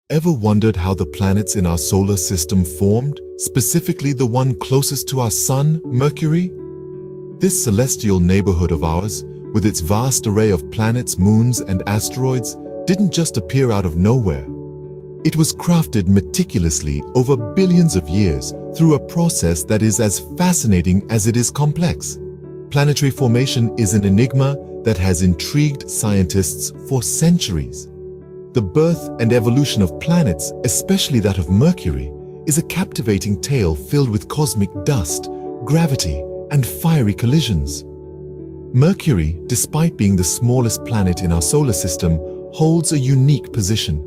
Ever wondered how the planets in our solar system formed, specifically the one closest to our Sun, Mercury? This celestial neighborhood of ours, with its vast array of planets, moons, and asteroids, didn't just appear out of nowhere. It was crafted meticulously over billions of years through a process that is as fascinating as it is complex. Planetary formation is an enigma that has intrigued scientists for centuries. The birth and evolution of planets, especially that of Mercury, is a captivating tale filled with cosmic dust, gravity, and fiery collisions. Mercury, despite being the smallest planet in our solar system, holds a unique position.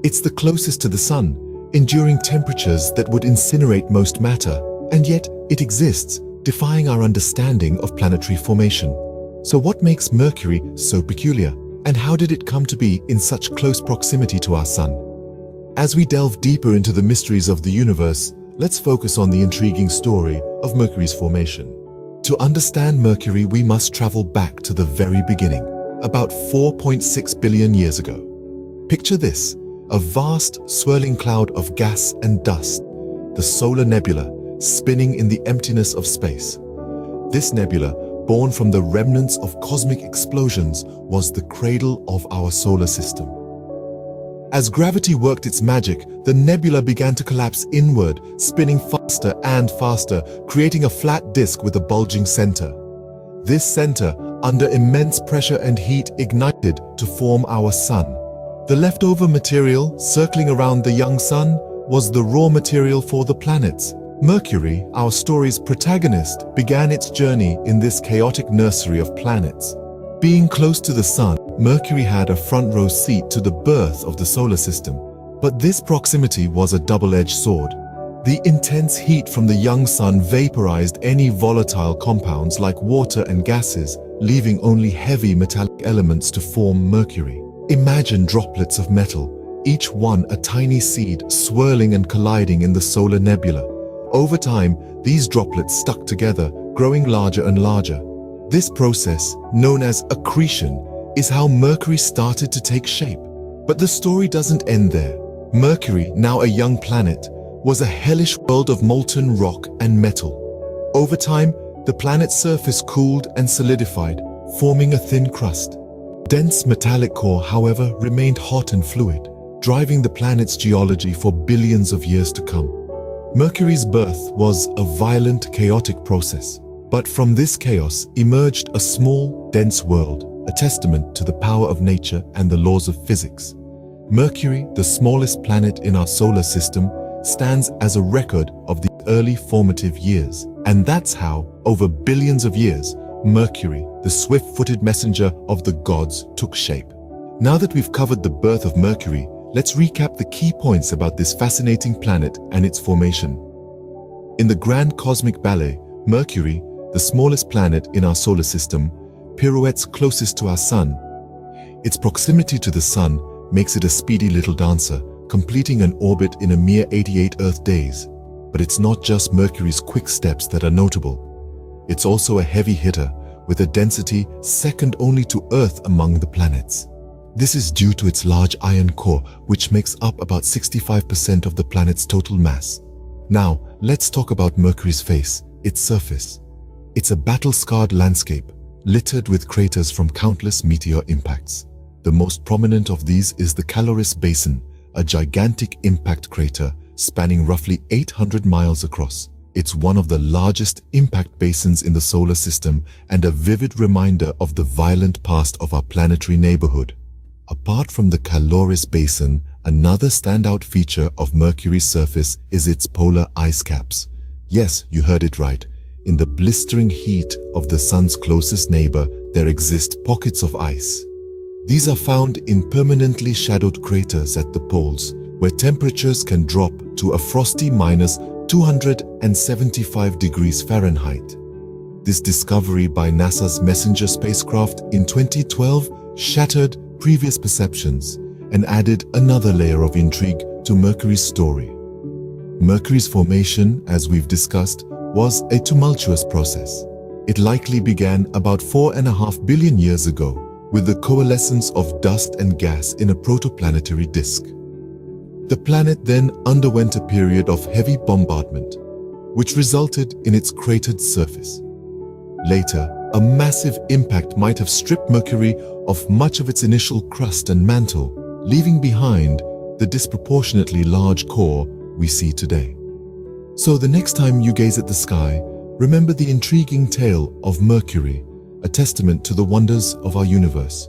It's the closest to the Sun, enduring temperatures that would incinerate most matter, and yet it exists, defying our understanding of planetary formation. So what makes Mercury so peculiar, and how did it come to be in such close proximity to our Sun? As we delve deeper into the mysteries of the universe, let's focus on the intriguing story of Mercury's formation. To understand Mercury, we must travel back to the very beginning, about 4.6 billion years ago. Picture this, a vast, swirling cloud of gas and dust, the solar nebula, spinning in the emptiness of space. This nebula, born from the remnants of cosmic explosions, was the cradle of our solar system. As gravity worked its magic, the nebula began to collapse inward, spinning faster and faster, creating a flat disk with a bulging center. This center, under immense pressure and heat, ignited to form our Sun. The leftover material, circling around the young Sun, was the raw material for the planets. Mercury, our story's protagonist, began its journey in this chaotic nursery of planets. Being close to the Sun, Mercury had a front-row seat to the birth of the solar system. But this proximity was a double-edged sword. The intense heat from the young Sun vaporized any volatile compounds like water and gases, leaving only heavy metallic elements to form Mercury. Imagine droplets of metal, each one a tiny seed swirling and colliding in the solar nebula. Over time, these droplets stuck together, growing larger and larger. This process, known as accretion, is how Mercury started to take shape. But the story doesn't end there. Mercury, now a young planet, was a hellish world of molten rock and metal. Over time, the planet's surface cooled and solidified, forming a thin crust. Dense metallic core, however, remained hot and fluid, driving the planet's geology for billions of years to come. Mercury's birth was a violent, chaotic process. But from this chaos emerged a small, dense world, a testament to the power of nature and the laws of physics. Mercury, the smallest planet in our solar system, stands as a record of the early formative years. And that's how, over billions of years, Mercury, the swift-footed messenger of the gods, took shape. Now that we've covered the birth of Mercury, let's recap the key points about this fascinating planet and its formation. In the grand cosmic ballet, Mercury, the smallest planet in our solar system, pirouettes closest to our Sun. Its proximity to the Sun makes it a speedy little dancer, completing an orbit in a mere 88 Earth days. But it's not just Mercury's quick steps that are notable. It's also a heavy hitter, with a density second only to Earth among the planets. This is due to its large iron core, which makes up about 65% of the planet's total mass. Now, let's talk about Mercury's face, its surface. It's a battle-scarred landscape, littered with craters from countless meteor impacts. The most prominent of these is the Caloris Basin, a gigantic impact crater spanning roughly 800 miles across. It's one of the largest impact basins in the solar system and a vivid reminder of the violent past of our planetary neighborhood. Apart from the Caloris Basin, another standout feature of Mercury's surface is its polar ice caps. Yes, you heard it right. In the blistering heat of the Sun's closest neighbor, there exist pockets of ice. These are found in permanently shadowed craters at the poles, where temperatures can drop to a frosty minus 275 degrees Fahrenheit. This discovery by NASA's Messenger spacecraft in 2012 shattered previous perceptions and added another layer of intrigue to Mercury's story. Mercury's formation, as we've discussed, was a tumultuous process. It likely began about 4.5 billion years ago with the coalescence of dust and gas in a protoplanetary disk. The planet then underwent a period of heavy bombardment, which resulted in its cratered surface. Later, a massive impact might have stripped Mercury of much of its initial crust and mantle, leaving behind the disproportionately large core we see today. So the next time you gaze at the sky, remember the intriguing tale of Mercury, a testament to the wonders of our universe.